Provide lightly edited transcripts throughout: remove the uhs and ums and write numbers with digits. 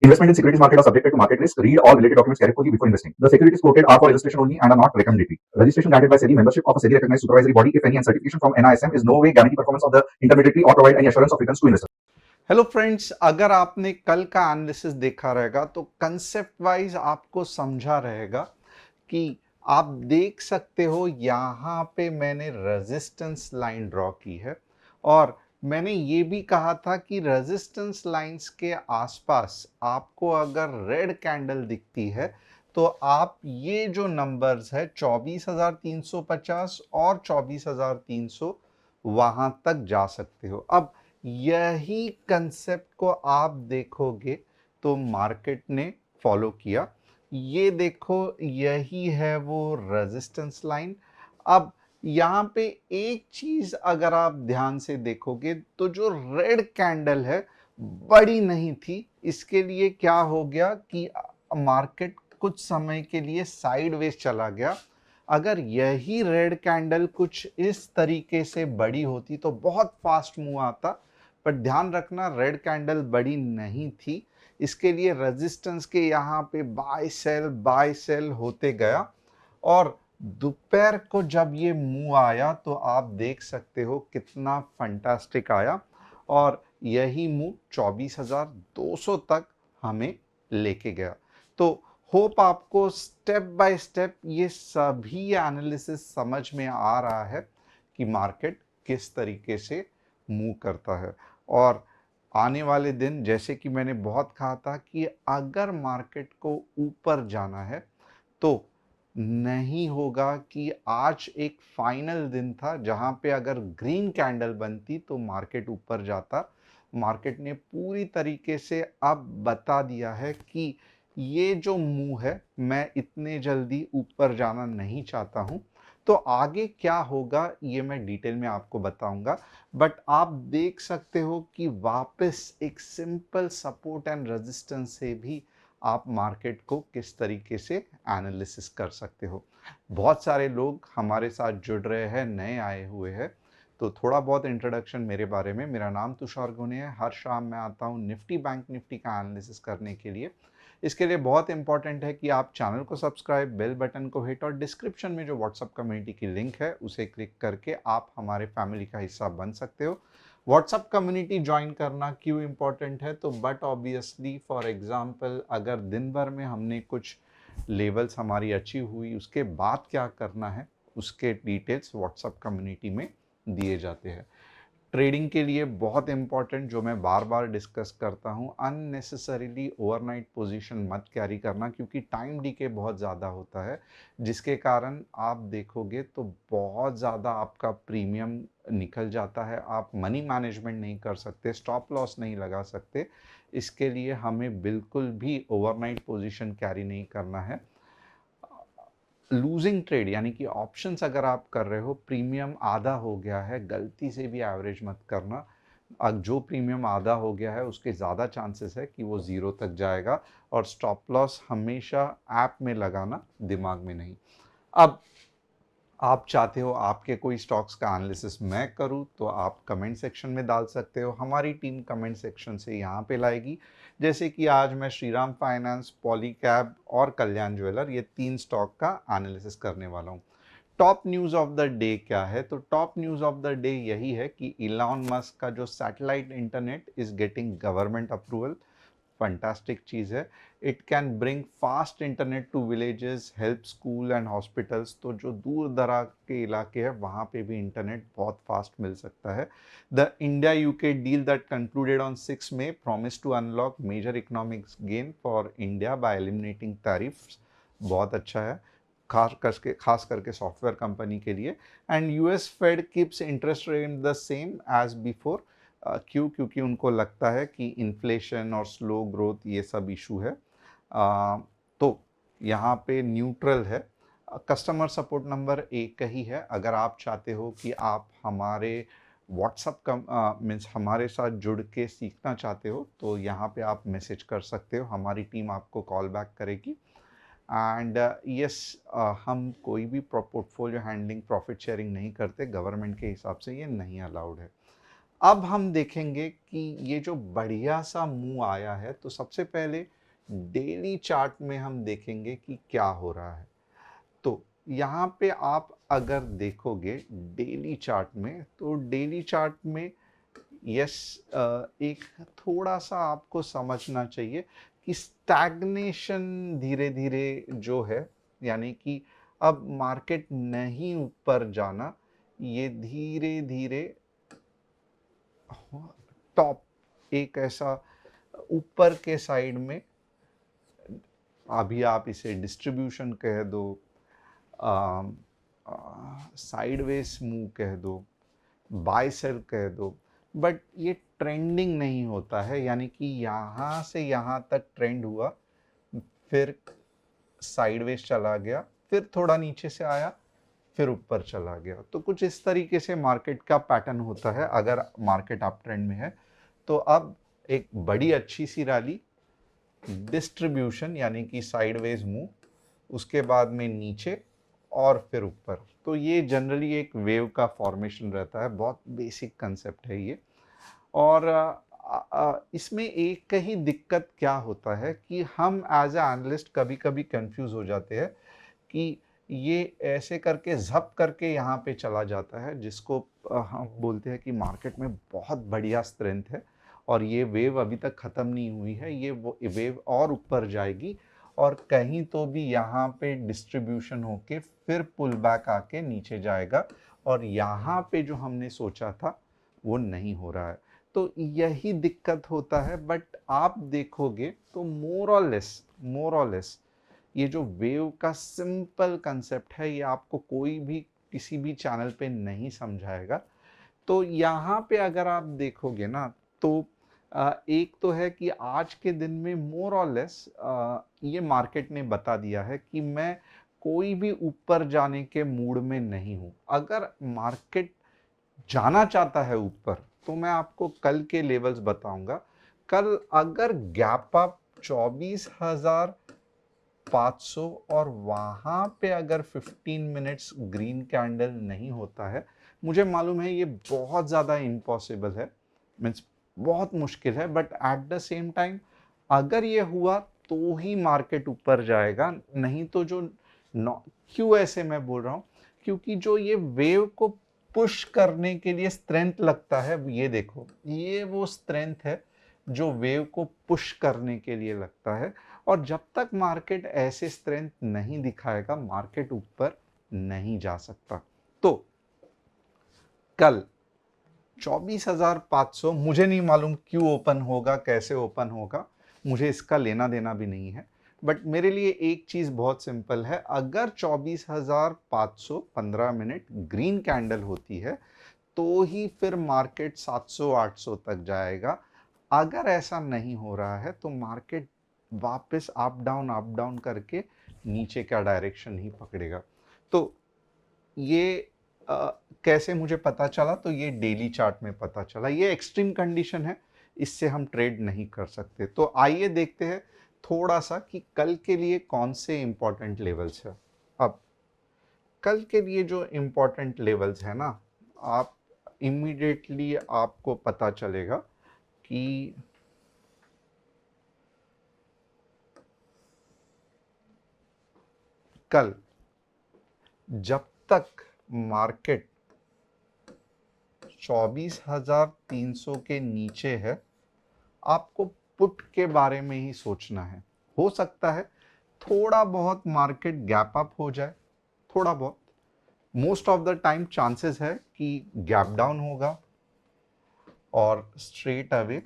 Investment in securities market are subjected to market risk. Read all related documents carefully before investing. The securities quoted are for illustration only and are not recommendatory. Registration granted by SEBI. Membership of a SEBI recognized supervisory body, if any, and certification from NISM is no way guarantee performance of the intermediary or provide any assurance of returns to investors. Hello friends, अगर आपने कल का analysis देखा रहेगा तो concept wise आपको समझा रहेगा कि आप देख सकते हो यहाँ पे मैंने रेजिस्टेंस लाइन ड्रॉ की है और मैंने ये भी कहा था कि रेजिस्टेंस लाइंस के आसपास आपको अगर रेड कैंडल दिखती है तो आप ये जो नंबर्स है 24,350 और 24,300 वहां तक जा सकते हो। अब यही कंसेप्ट को आप देखोगे तो मार्केट ने फॉलो किया। ये देखो, यही है वो रेजिस्टेंस लाइन। अब यहाँ पे एक चीज अगर आप ध्यान से देखोगे तो जो रेड कैंडल है बड़ी नहीं थी। इसके लिए क्या हो गया कि मार्केट कुछ समय के लिए साइडवेज चला गया। अगर यही रेड कैंडल कुछ इस तरीके से बड़ी होती तो बहुत फास्ट मूव आता, पर ध्यान रखना रेड कैंडल बड़ी नहीं थी। इसके लिए रेजिस्टेंस के यहाँ पे बाय सेल होते गया और दोपहर को जब ये मूव आया तो आप देख सकते हो कितना फंटास्टिक आया और यही मूव 24,200 तक हमें लेके गया। तो होप आपको स्टेप बाय स्टेप ये सभी एनालिसिस समझ में आ रहा है कि मार्केट किस तरीके से मूव करता है। और आने वाले दिन, जैसे कि मैंने बहुत कहा था कि अगर मार्केट को ऊपर जाना है तो नहीं होगा कि आज एक फाइनल दिन था जहां पे अगर ग्रीन कैंडल बनती तो मार्केट ऊपर जाता। मार्केट ने पूरी तरीके से अब बता दिया है कि ये जो मूव है, मैं इतने जल्दी ऊपर जाना नहीं चाहता हूं। तो आगे क्या होगा ये मैं डिटेल में आपको बताऊंगा, बट आप देख सकते हो कि वापस एक सिंपल सपोर्ट एंड रेजिस्टेंस से भी आप मार्केट को किस तरीके से एनालिसिस कर सकते हो। बहुत सारे लोग हमारे साथ जुड़ रहे हैं, नए आए हुए हैं, तो थोड़ा बहुत इंट्रोडक्शन मेरे बारे में। मेरा नाम तुषार गुने है। हर शाम मैं आता हूँ निफ्टी बैंक निफ्टी का एनालिसिस करने के लिए। इसके लिए बहुत इंपॉर्टेंट है कि आप चैनल को सब्सक्राइब, बेल बटन को हिट और डिस्क्रिप्शन में जो व्हाट्सअप कम्युनिटी की लिंक है उसे क्लिक करके आप हमारे फैमिली का हिस्सा बन सकते हो। व्हाट्सअप कम्युनिटी ज्वाइन करना क्यों इंपॉर्टेंट है, तो बट ऑब्वियसली फॉर एग्जांपल अगर दिन भर में हमने कुछ लेवल्स हमारी अचीव हुई, उसके बाद क्या करना है उसके डिटेल्स व्हाट्सअप कम्युनिटी में दिए जाते हैं। ट्रेडिंग के लिए बहुत इंपॉर्टेंट, जो मैं बार बार डिस्कस करता हूँ, अननेसेसरीली ओवरनाइट पोजीशन मत कैरी करना, क्योंकि टाइम डीके बहुत ज़्यादा होता है जिसके कारण आप देखोगे तो बहुत ज़्यादा आपका प्रीमियम निकल जाता है। आप मनी मैनेजमेंट नहीं कर सकते, स्टॉप लॉस नहीं लगा सकते। इसके लिए हमें बिल्कुल भी ओवरनाइट पोजीशन कैरी नहीं करना है। लूजिंग ट्रेड यानी कि ऑप्शंस अगर आप कर रहे हो, प्रीमियम आधा हो गया है, गलती से भी एवरेज मत करना। जो प्रीमियम आधा हो गया है उसके ज़्यादा चांसेस है कि वो ज़ीरो तक जाएगा। और स्टॉप लॉस हमेशा ऐप में लगाना, दिमाग में नहीं। अब आप चाहते हो आपके कोई स्टॉक्स का एनालिसिस मैं करूं तो आप कमेंट सेक्शन में डाल सकते हो। हमारी टीम कमेंट सेक्शन से यहाँ पे लाएगी। जैसे कि आज मैं श्रीराम फाइनेंस, पॉलीकैब और कल्याण ज्वेलर, ये 3 स्टॉक का एनालिसिस करने वाला हूँ। Top news of the day क्या है, तो top news of the day यही है कि इलॉन मस्क का जो satellite internet is getting government approval. Fantastic चीज़ है। It can bring fast internet to villages, help school and hospitals. तो जो दूर दराज के इलाके हैं वहाँ पे भी इंटरनेट बहुत फास्ट मिल सकता है। The India UK deal that concluded on 6 May promise to unlock major economics gain for India by eliminating tariffs. बहुत अच्छा है, खास करके सॉफ्टवेयर कंपनी के लिए। And US Fed keeps interest rate the same as before. क्यों? क्योंकि उनको लगता है कि इन्फ्लेशन और स्लो ग्रोथ ये सब इशू है। तो यहाँ पे न्यूट्रल है। कस्टमर सपोर्ट नंबर एक ही है। अगर आप चाहते हो कि आप हमारे व्हाट्सअप मीन्स हमारे साथ जुड़ के सीखना चाहते हो तो यहाँ पे आप मैसेज कर सकते हो, हमारी टीम आपको कॉल बैक करेगी। एंड यस, हम कोई भी पोर्टफोलियो हैंडलिंग, प्रॉफिट शेयरिंग नहीं करते, गवर्नमेंट के हिसाब से ये नहीं अलाउड है। अब हम देखेंगे कि ये जो बढ़िया सा मूव आया है, तो सबसे पहले डेली चार्ट में हम देखेंगे कि क्या हो रहा है। तो यहाँ पे आप अगर देखोगे डेली चार्ट में, तो डेली चार्ट में यस, एक थोड़ा सा आपको समझना चाहिए कि स्टैग्नेशन धीरे धीरे जो है, यानी कि अब मार्केट नहीं ऊपर जाना, ये धीरे धीरे टॉप एक ऐसा ऊपर के साइड में, अभी आप इसे डिस्ट्रीब्यूशन कह दो, साइडवेज मूव कह दो, बाय सेल कह दो, बट ये ट्रेंडिंग नहीं होता है, यानी कि यहाँ से यहाँ तक ट्रेंड हुआ, फिर साइडवेज चला गया, फिर थोड़ा नीचे से आया, फिर ऊपर चला गया। तो कुछ इस तरीके से मार्केट का पैटर्न होता है अगर मार्केट अप ट्रेंड में है। तो अब एक बड़ी अच्छी सी रैली, डिस्ट्रीब्यूशन यानी कि साइडवेज मूव, उसके बाद में नीचे और फिर ऊपर। तो ये जनरली एक वेव का फॉर्मेशन रहता है, बहुत बेसिक कंसेप्ट है ये। और इसमें एक ही दिक्कत क्या होता है कि हम एज ए एनालिस्ट कभी कभी कंफ्यूज हो जाते हैं कि ये ऐसे करके झप करके यहाँ पे चला जाता है, जिसको हम बोलते हैं कि मार्केट में बहुत बढ़िया स्ट्रेंथ है और ये वेव अभी तक ख़त्म नहीं हुई है, ये वो वेव और ऊपर जाएगी और कहीं तो भी यहाँ पे डिस्ट्रीब्यूशन होके फिर पुल बैक आके नीचे जाएगा और यहाँ पे जो हमने सोचा था वो नहीं हो रहा है। तो यही दिक्कत होता है। बट आप देखोगे तो मोर और लेस ये जो वेव का सिंपल कंसेप्ट है, ये आपको कोई भी किसी भी चैनल पे नहीं समझाएगा। तो यहाँ पे अगर आप देखोगे ना, तो एक तो है कि आज के दिन में मोर और लेस ये मार्केट ने बता दिया है कि मैं कोई भी ऊपर जाने के मूड में नहीं हूँ। अगर मार्केट जाना चाहता है ऊपर, तो मैं आपको कल के लेवल्स बताऊंगा। कल अगर गैप अप 24,500 और वहां पे अगर 15 मिनट्स ग्रीन कैंडल नहीं होता है, मुझे मालूम है ये बहुत ज़्यादा इम्पॉसिबल है, मीन्स बहुत मुश्किल है, but at the same time अगर ये हुआ तो ही मार्केट ऊपर जाएगा, नहीं तो जो क्यों ऐसे मैं बोल रहा हूँ, क्योंकि जो ये वेव को पुश करने के लिए स्ट्रेंथ लगता है, ये देखो ये वो स्ट्रेंथ है जो वेव को पुश करने के लिए लगता है। और जब तक मार्केट ऐसे स्ट्रेंथ नहीं दिखाएगा, मार्केट ऊपर नहीं जा सकता। तो कल 24,500 मुझे नहीं मालूम क्यों ओपन होगा, कैसे ओपन होगा, मुझे इसका लेना देना भी नहीं है। बट मेरे लिए एक चीज बहुत सिंपल है, अगर 24,500 15 मिनट ग्रीन कैंडल होती है तो ही फिर मार्केट 700-800 तक जाएगा। अगर ऐसा नहीं हो रहा है तो मार्केट वापस अप डाउन करके नीचे का डायरेक्शन ही पकड़ेगा। तो ये कैसे मुझे पता चला, तो ये डेली चार्ट में पता चला। ये एक्सट्रीम कंडीशन है, इससे हम ट्रेड नहीं कर सकते। तो आइए देखते हैं थोड़ा सा कि कल के लिए कौन से इंपॉर्टेंट लेवल्स है। अब कल के लिए जो इंपॉर्टेंट लेवल्स है ना, आप इमीडिएटली आपको पता चलेगा कि कल जब तक मार्केट 24,300 के नीचे है, आपको पुट के बारे में ही सोचना है। हो सकता है थोड़ा बहुत मार्केट गैप अप हो जाए, थोड़ा बहुत, most of the time chances है कि गैप डाउन होगा और स्ट्रेट अवे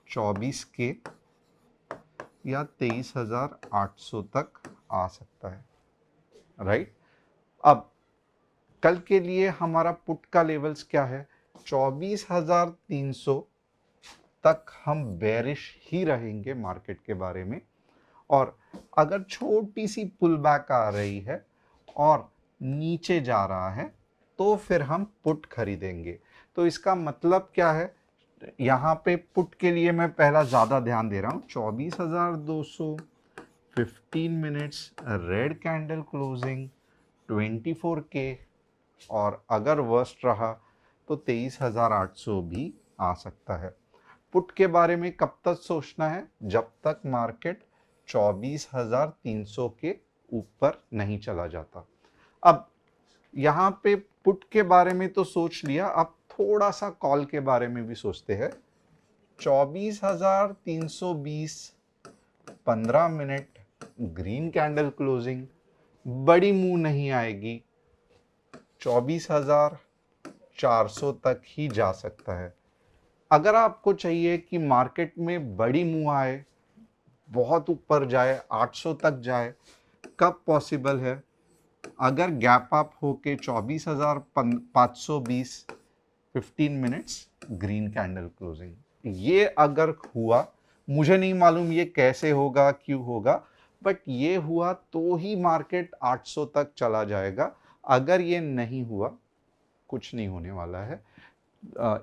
24 के या 23,800 तक आ सकता है, राइट। अब कल के लिए हमारा पुट का लेवल्स क्या है, 24,300 तक हम बेरिश ही रहेंगे मार्केट के बारे में। और अगर छोटी सी पुल बैक आ रही है और नीचे जा रहा है, तो फिर हम पुट खरीदेंगे। तो इसका मतलब क्या है, यहाँ पे पुट के लिए मैं पहला ज़्यादा ध्यान दे रहा हूँ, 24,200, 15 minutes red candle closing, 24K, और अगर वर्स्ट रहा तो 23,800 भी आ सकता है। पुट के बारे में कब तक सोचना है? जब तक मार्केट 24,300 के ऊपर नहीं चला जाता। अब यहाँ पे पुट के बारे में तो सोच लिया, अब थोड़ा सा कॉल के बारे में भी सोचते हैं। 24,320 15 मिनट ग्रीन कैंडल क्लोजिंग, बड़ी मूव नहीं आएगी, 24,400 तक ही जा सकता है। अगर आपको चाहिए कि मार्केट में बड़ी मूव आए, बहुत ऊपर जाए, 800 तक जाए, कब पॉसिबल है? अगर गैप अप होके 24,520 15 मिनट्स ग्रीन कैंडल क्लोजिंग, ये अगर हुआ, मुझे नहीं मालूम ये कैसे होगा, क्यों होगा, बट ये हुआ तो ही मार्केट 800 तक चला जाएगा। अगर ये नहीं हुआ, कुछ नहीं होने वाला है।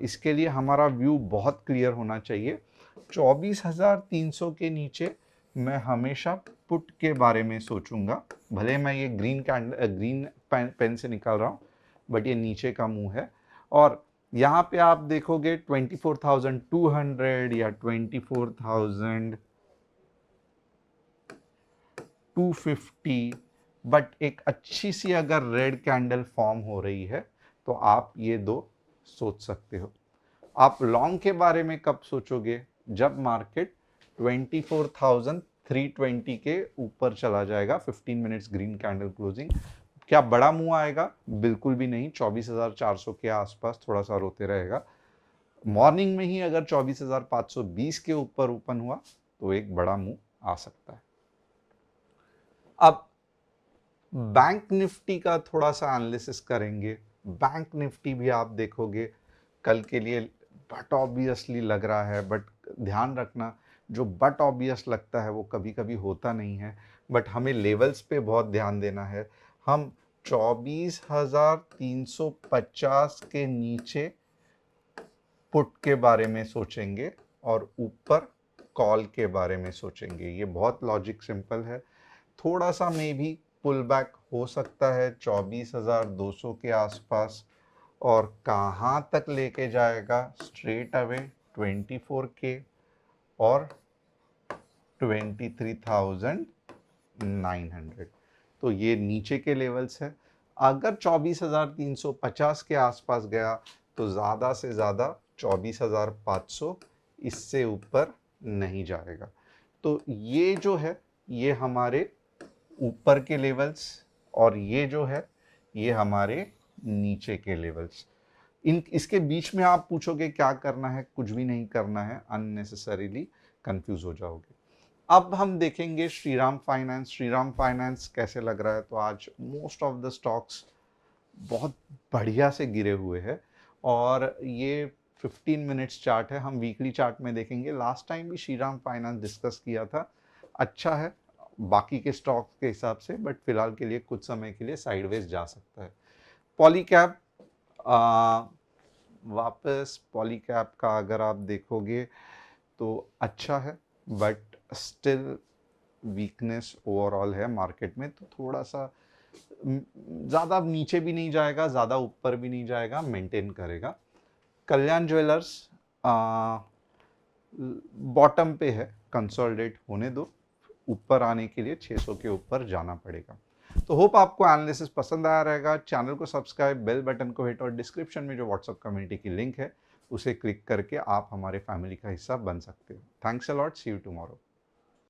इसके लिए हमारा व्यू बहुत क्लियर होना चाहिए। 24,300 के नीचे मैं हमेशा पुट के बारे में सोचूंगा। भले मैं ये ग्रीन पेन से निकाल रहा हूँ, बट ये नीचे का मुंह है। और यहाँ पे आप देखोगे 24,200 या 24,250, बट एक अच्छी सी अगर रेड कैंडल फॉर्म हो रही है तो आप ये दो सोच सकते हो। आप लॉन्ग के बारे में कब सोचोगे? जब मार्केट 24,320 के ऊपर चला जाएगा, 15 मिनट्स ग्रीन कैंडल क्लोजिंग। क्या बड़ा मुंह आएगा? बिल्कुल भी नहीं। 24,400 के आसपास थोड़ा सा रोते रहेगा। मॉर्निंग में ही अगर 24,520 के ऊपर ओपन हुआ तो एक बड़ा मुंह आ सकता है। अब बैंक निफ्टी का थोड़ा सा एनालिसिस करेंगे। बैंक निफ्टी भी आप देखोगे कल के लिए बट ऑब्वियसली लग रहा है, बट ध्यान रखना, जो बट ऑब्वियस लगता है वो कभी कभी होता नहीं है। बट हमें लेवल्स पे बहुत ध्यान देना है। हम 24,350 के नीचे पुट के बारे में सोचेंगे और ऊपर कॉल के बारे में सोचेंगे। ये बहुत लॉजिक सिंपल है। थोड़ा सा मे भी पुल बैक हो सकता है 24,200 के आसपास, और कहाँ तक लेके जाएगा? स्ट्रेट अवे 24K और 23,900। तो ये नीचे के लेवल्स है। अगर 24,350 के आसपास गया तो ज़्यादा से ज़्यादा 24,500, इससे ऊपर नहीं जाएगा। तो ये जो है ये हमारे ऊपर के लेवल्स, और ये जो है ये हमारे नीचे के लेवल्स। इसके बीच में आप पूछोगे क्या करना है? कुछ भी नहीं करना है, अननेसेसरीली कंफ्यूज हो जाओगे। अब हम देखेंगे श्रीराम फाइनेंस। श्रीराम फाइनेंस कैसे लग रहा है? तो आज मोस्ट ऑफ द स्टॉक्स बहुत बढ़िया से गिरे हुए हैं, और ये 15 मिनट्स चार्ट है। हम वीकली चार्ट में देखेंगे। लास्ट टाइम भी श्रीराम फाइनेंस डिस्कस किया था, अच्छा है बाकी के स्टॉक्स के हिसाब से, बट फिलहाल के लिए कुछ समय के लिए साइडवेज जा सकता है। पॉलीकैब, वापस पॉलीकैब का अगर आप देखोगे तो अच्छा है, बट स्टिल वीकनेस ओवरऑल है मार्केट में। तो थोड़ा सा ज़्यादा नीचे भी नहीं जाएगा, ज़्यादा ऊपर भी नहीं जाएगा, मेंटेन करेगा। कल्याण ज्वेलर्स बॉटम पे है, कंसोलिडेट होने दो, ऊपर आने के लिए 600 के ऊपर जाना पड़ेगा। तो होप आपको एनालिसिस पसंद आया रहेगा। चैनल को सब्सक्राइब, बेल बटन को हिट, और डिस्क्रिप्शन में जो व्हाट्सएप कम्युनिटी की लिंक है उसे क्लिक करके आप हमारे फैमिली का हिस्सा बन सकते हो। Thanks a lot, see you tomorrow.